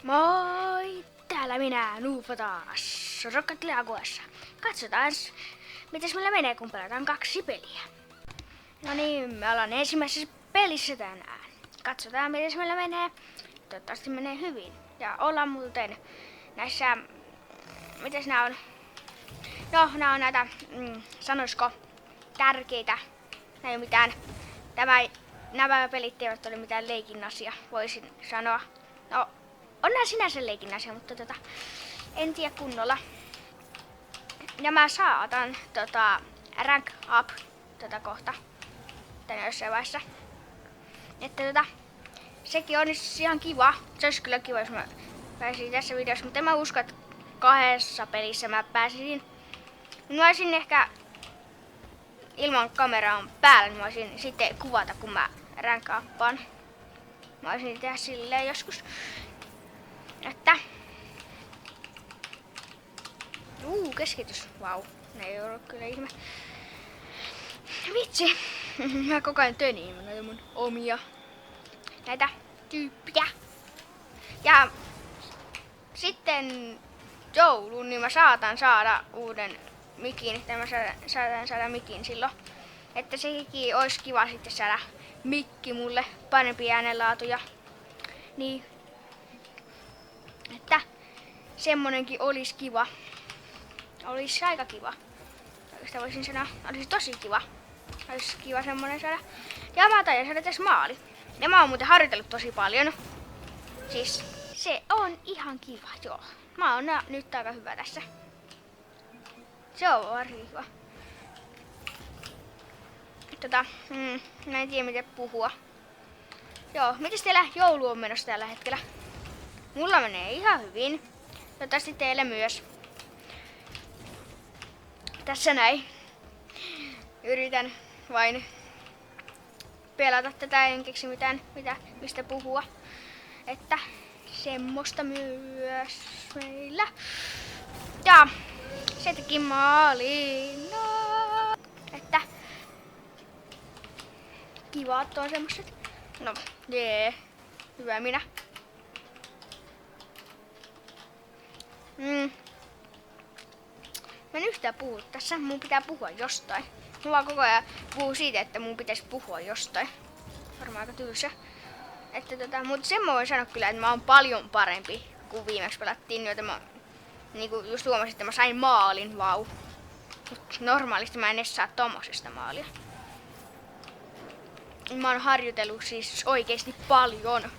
Moi! Täällä minä, Nuufo taas, Rocket Leagueassa. Katsotaan, mitäs meillä menee, kun pelataan 2 peliä. No niin, me ollaan ensimmäisessä pelissä tänään. Katsotaan, mitäs meillä menee. Toivottavasti menee hyvin. Ja ollaan muuten näissä, mitäs nää on? No, nää on näitä, sanoisiko, tärkeitä. Nää ei oo mitään, nämä pelit eivät ole mitään leikin asia, voisin sanoa. No, on nää sinänsä leikin asia, mutta en tiedä kunnolla. Ja mä saatan rank up kohta tänne jossain vaiheessa. Että sekin on ihan kiva. Se olisi kyllä kiva, jos mä pääsisin tässä videossa, mutta en mä usko, että 2 pelissä mä pääsisin. Mä voisin ehkä ilman kameraa päällä, niin mä voisin sitten kuvata, kun mä rank uppaan. Mä voisin tehdä silleen joskus. Että keskitys. Vau. Ne ei ole kyllä ihme. Vitsi. Mä koko ajan töniin näitä mun omia näitä tyyppiä. Ja sitten joulun, niin mä saatan saada uuden mikin. Että mä saatan saada mikin silloin. Että sekin olisi kiva sitten saada mikki mulle, parempi äänenlaatuja. Niin. Että semmonenkin olisi kiva. Olisi aika kiva. Sitä voisin sanoa, olisi tosi kiva. Olisi kiva semmonen saada. Ja mä taidan saada tässä maali. Ja mä oon muuten harjoitellut tosi paljon. Siis se on ihan kiva, joo. Mä oon nyt aika hyvä tässä. Se on varsin hyvä. Mä en tiedä miten puhua. Joo, mites teillä joulu on menossa tällä hetkellä? Mulla menee ihan hyvin. Toivottavasti teille myös. Tässä näin. Yritän vain pelata tätä, en keksi mitään, mistä puhua. Että semmoista myös meillä. Ja se teki maalin. No. Että kivat on semmoset. No, jee. Hyvä minä. Mä en yhtään puhu tässä, mun pitää puhua jostain. Mä vaan koko ajan puhun siitä, että mun pitäisi puhua jostain. Varmaan aika tylsä. Että mutta sen mä voin sanoa kyllä, että mä oon paljon parempi kuin viimeksi pelattiin, joten mä niinku just huomasin, että mä sain maalin, vau. Mut normaalisti mä en edes saa tommosesta maalia. Mä oon harjoitellut siis oikeesti paljon.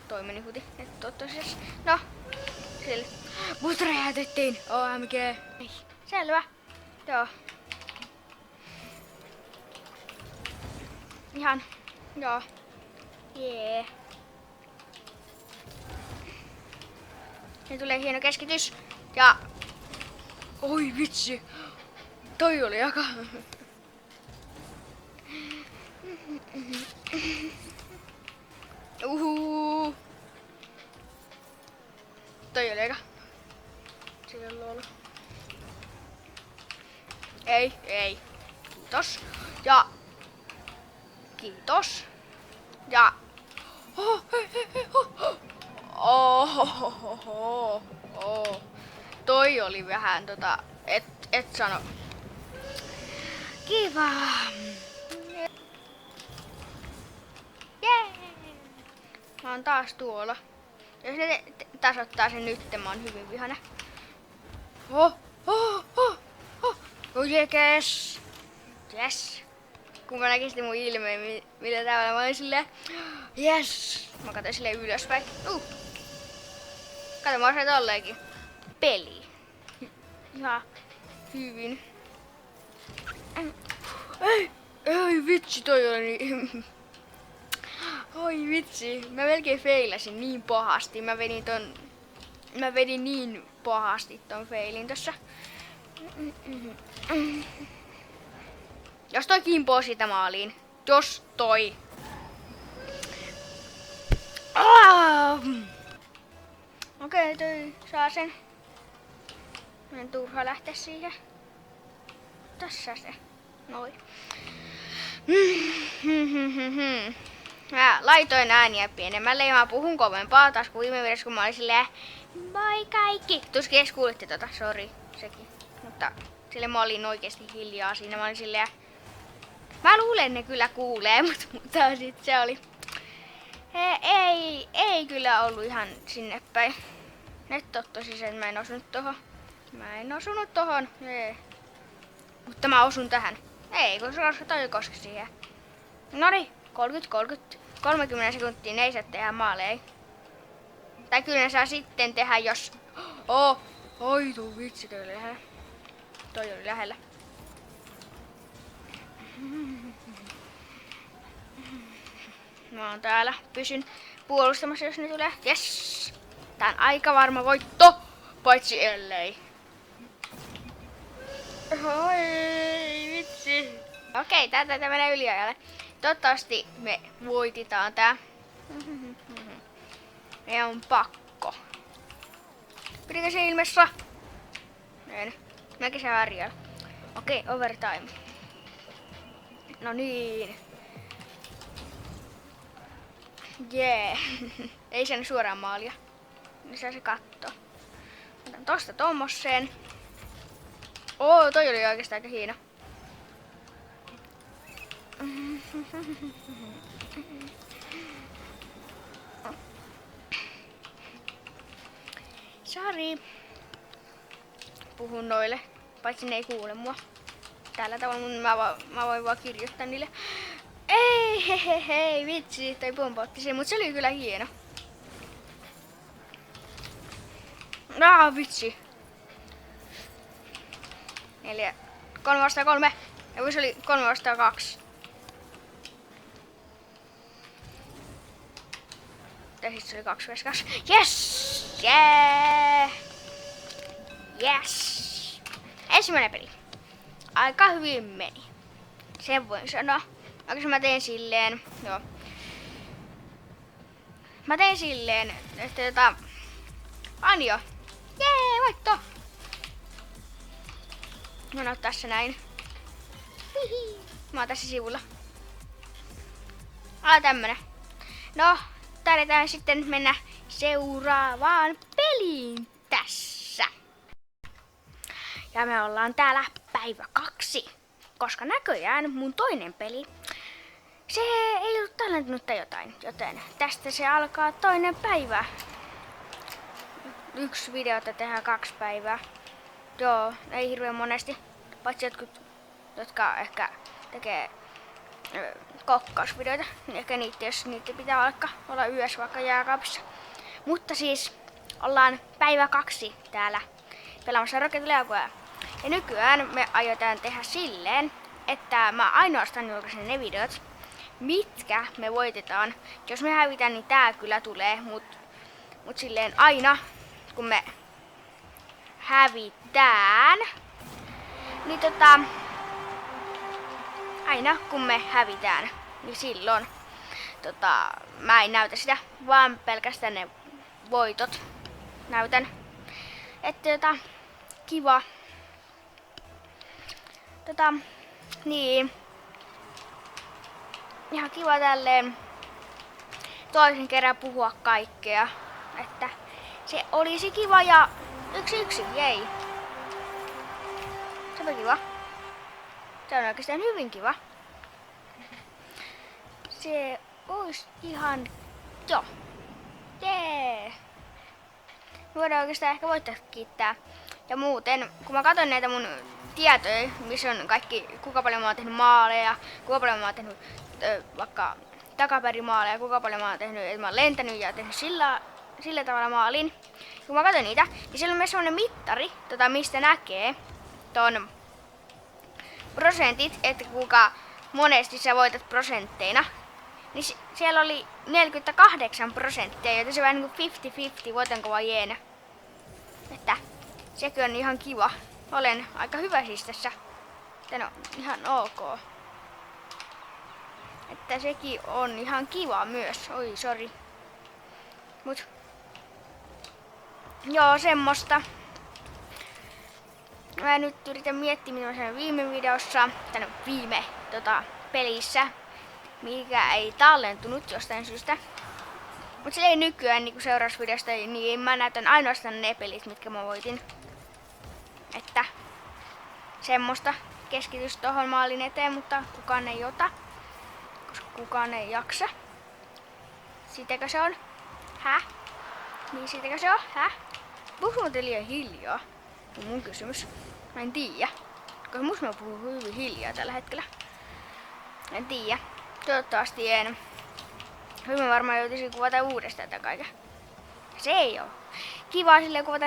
Toi meni huti, että tosiaan. No, sille. Mut räjäytettiin, OMG. Selvä. Joo. Ihan. Joo. Jee. Nyt tulee hieno keskitys. Ja oi vitsi. Toi oli aika. Toi oli aika. Sillä on ollut. Ei. Kiitos. Ja kiitos. Ja toi oli vähän et sano. Kiva. Jee. Mä oon taas tuolla. Jos ne tasoittaa sen nyt, mä oon hyvin vihane. Yes. Kun mä näkisin mun ilmeen, millä tavalla mä olin silleen, yes. Mä katsoin silleen ylöspäin. Kato, mä osaan tolleenkin. Peli. Ihan hyvin. Ei vitsi, toi oli niin. Oi vitsi, mä melkein feilasin niin pahasti. Mä vedin niin pahasti ton feilin tossa. Jos toi kimpoo siitä maaliin. Jos toi. Okei, toi saa sen. En turha lähteä siihen. Tässä se. Noin. Mä laitoin ääniä pienemmälle ja mä puhun kovempaa taas kuin viime videossa, kun mä olin silleen moi kaikki. Tuskin edes kuulitte sori sekin. Mutta sille mä olin oikeesti hiljaa siinä. Mä olin silleen, mä luulen ne kyllä kuulee, mutta sit se oli ei kyllä ollut ihan sinne päin. Nyt tottasi sen, että mä en osunut tohon. Ei. Mutta mä osun tähän. Ei, koska toi koski siihen. Noniin, 30 sekuntia ei saa tehdä maaleja. Tai kyllä ne saa sitten tehdä, jos... Oi tuu vitsi, toi oli lähellä. Toi oli lähellä. Mä oon täällä, pysyn puolustamassa, jos ne tulee. Yes! Tää on aika varma voitto, paitsi ellei. Oi vitsi. Okei, tää menee yliajalle. Toivottavasti me voititaan tää. Meidän on pakko. Pidikö se ilmessä? En. Näkö se Ariel? Okei, overtime. No niin. Jee. Ei sen suoraan maalia. Niin saa se kattoo. Otan tosta tommoseen. Toi oli oikeastaan aika hieno. Sari. Puhun noille, paitsi ne ei kuule mua. Tällä tavalla mä voin vaan kirjoittaa niille. Ei, hei, vitsi, toi pompautti sen, mutta se oli kyllä hieno. Vitsi. 3 vastaan 3. Ja se oli 3 vastaan 2. Ja sit se oli 2 vs 2. Yes! Yeah! Yes! Ensimmäinen peli. Aika hyvin meni. Sen voin sanoa. Oikeastaan mä tein silleen, joo. Mä tein silleen, että Anjo. Jee, voitto! Mä oon tässä näin. Hihi. Mä oon tässä sivulla. Tämmönen. No, tarvitaan sitten mennä seuraavaan peliin tässä. Ja me ollaan täällä päivä 2. Koska näköjään mun toinen peli, se ei ollut tallentunut tai joten tästä se alkaa toinen päivä. 1 videota tehdään 2 päivää. Joo, ei hirveän monesti. Paitsi jotkut, jotka ehkä tekee kokkausvideoita. Ehkä niitä, jos niitä pitää olla yössä vaikka jääkaapissa. Mutta siis ollaan päivä 2 täällä pelaamassa Rocket Leaguea. Ja nykyään me aiotaan tehdä silleen, että mä ainoastaan julkaisen ne videot, mitkä me voitetaan. Jos me hävitään, niin tää kyllä tulee, mut silleen aina kun me hävitään, niin aina kun me hävitään, niin silloin mä en näytä sitä, vaan pelkästään ne voitot näytän. Että kiva. Niin. Ihan kiva tälleen toisen kerran puhua kaikkea. Että se olisi kiva ja 1-1, jei. Se on kiva. Se on oikeastaan hyvin kiva. Se olisi ihan... Joo. Jee. Voidaan oikeastaan ehkä voittaa kiittää. Ja muuten, kun mä katson näitä mun tietoja, missä on kaikki, kuinka paljon mä oon tehnyt maaleja, kuinka paljon mä oon tehnyt vaikka takapärimaaleja, kuinka paljon mä oon tehnyt, että mä oon lentänyt ja tehnyt sillä tavalla maalin. Kun mä katson niitä, niin siellä on myös semmonen mittari, mistä näkee ton prosentit, että kuinka monesti sä voitat prosentteina. Niin siellä oli 48%, joten se on vähän niinku 50-50, voitanko vai jeenä. Että sekin on ihan kiva. Olen aika hyvä siis tässä. Että no, ihan ok. Että sekin on ihan kiva myös. Oi, sori. Mut. Joo, semmoista. Mä nyt yritän miettiä, mitä mä sanoin viime videossa. Viime pelissä. mikä ei tallentunut jostain syystä. Mut se ei nykyään niinku seuraavassa videosta, niin mä näytän ainoastaan ne pelit, mitkä mä voitin. Että semmoista keskitys tohon maalin eteen, mutta kukaan ei ota. Koska kukaan ei jaksa. Siitäkö se on? Häh? Niin siitäkö se on? Häh? Puhuu muuten liian hiljaa? On mun kysymys. Mä en tiedä. Koska musta mä puhun hyvin hiljaa tällä hetkellä. En tiedä. Toivottavasti en. Hyvin varmaan joutuisin kuvata uudestaan tätä kaiken. Se ei oo. Kiva silleen kuvata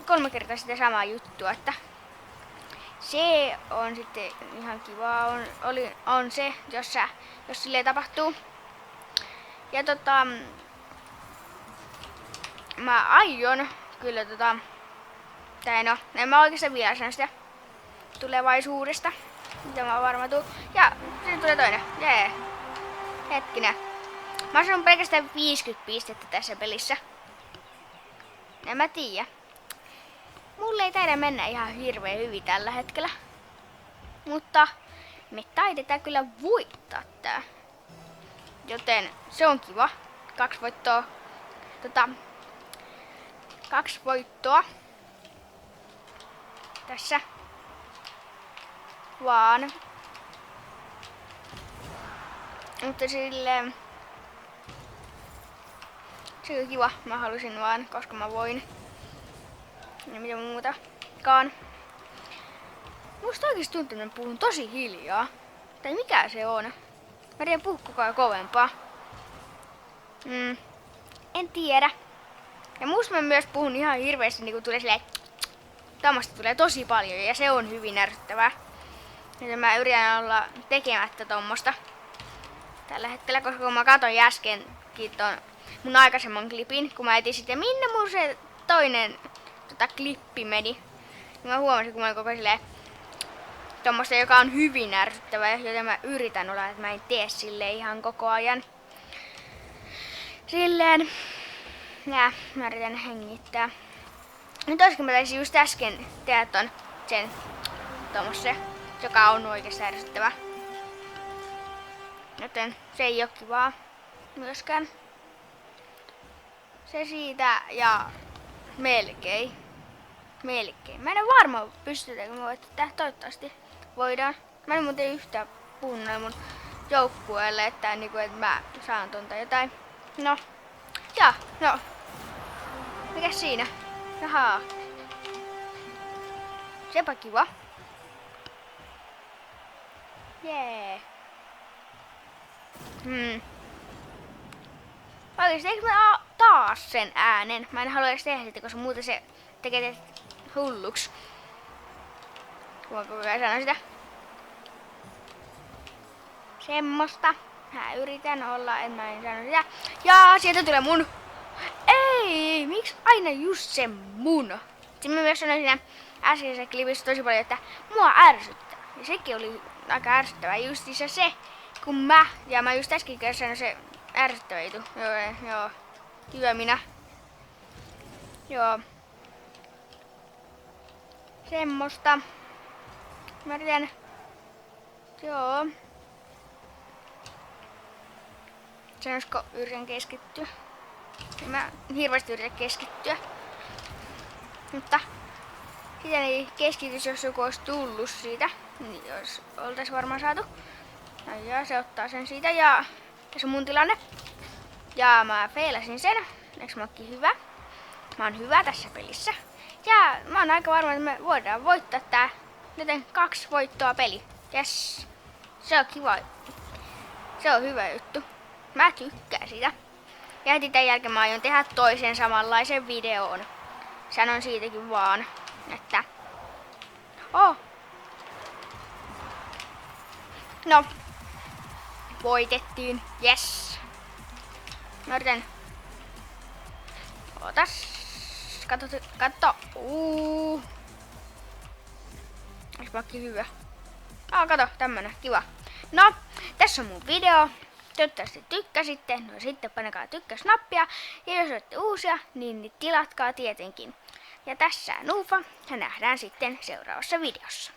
3 kertaa sitä samaa juttua, että se on sitten ihan kiva on se, jos silleen tapahtuu. Ja mä aion kyllä tai no, en mä oikeastaan vielä sano sitä tulevaisuudesta, mitä mä varmaan tuun. Ja sitten tulee toinen. Jee. Hetkinen. Mä oon pelkästään 50 pistettä tässä pelissä. En mä tiedä. Mulle ei taida mennä ihan hirveän hyvin tällä hetkellä. Mutta me taidetaan kyllä voittaa tää. Joten se on kiva. 2 voittoa. 2 voittoa. Tässä. Vaan. Mutta silleen. Se on kiva. Mä halusin vaan, koska mä voin. Ja mitä muutakaan. Musta oikeesti tuntuu, että mä puhun tosi hiljaa. Tai mikä se on? Mä tiedän puhua koko ajan kovempaa. En tiedä. Ja musta mä myös puhun ihan hirveästi, niin kun tulee silleen. Tämmöstä tulee tosi paljon ja se on hyvin ärsyttävää. Joten mä yritän olla tekemättä tommosta tällä hetkellä, koska kun mä katsoin äskenkin ton mun aikaisemman klipin, kun mä etin sitten minne mun se toinen klippi meni. Niin mä huomasin, kun mä olin koko silleen tommosta, joka on hyvin ärsyttävää, joten mä yritän olla, että mä en tee silleen ihan koko ajan. Silleen. Nää, mä yritän hengittää. Nyt olisikin mä taisin just äsken tehdä sen tommosen, joka on oikeesti ärsyttävä. Joten se ei oo kivaa myöskään. Se siitä ja melkein. Mä en ole varma pystytäänkö me voittaa. Toivottavasti voidaan. Mä en muuten yhtään puhunut mun joukkueelle, että mä saan tonta jotain. No. Ja, no. Mikäs siinä? Jaha. Sepä kiva. Jee. Oikeesti eikö mä taas sen äänen? Mä en halua edes tehdä sitä, koska muuten se tekee hulluks. Kun mä koko ajan sanon sitä. Semmosta. Mä yritän olla, en mä en sano sitä. Ja sieltä tulee mun. Ei, miksi aina just se mun? Sitten mä myös sanoin siinä äskeisessä klipissä tosi paljon, että mua ärsyttää. Ja sekin oli aika ärsyttävää justiinsa se, kun mä just äsken sanoin se ärsyttävä jutu. Joo. Hyvä minä. Joo. Semmosta. Mä yritän. Joo. Sanoisiko yritän keskittyä? Mä hirveästi yritän keskittyä. Mutta sitä ei keskitys, jos joku olisi tullut siitä. Niin jos oltais varmaan saatu. Ja se ottaa sen siitä ja tässä on mun tilanne. Ja mä feilasin sen. Eiks mä ookin hyvä? Mä oon hyvä tässä pelissä. Ja mä oon aika varma, että me voidaan voittaa tää. Joten 2 voittoa peli. Yes. Se on kiva. Se on hyvä juttu. Mä tykkään sitä. Ja heti tän jälkeen mä aion tehdä toisen samanlaisen videon. Sanon siitäkin vaan, että no. Voitettiin. Yes. Mä yritän. Ootas. Katso. Ois pakki hyvä. Kato, tämmönen. Kiva. No, tässä on mun video. Toivottavasti tykkäsitte. No sitten painakaa tykkäysnappia. Ja jos olette uusia, niin tilatkaa tietenkin. Ja tässä Nuufa. Ja nähdään sitten seuraavassa videossa.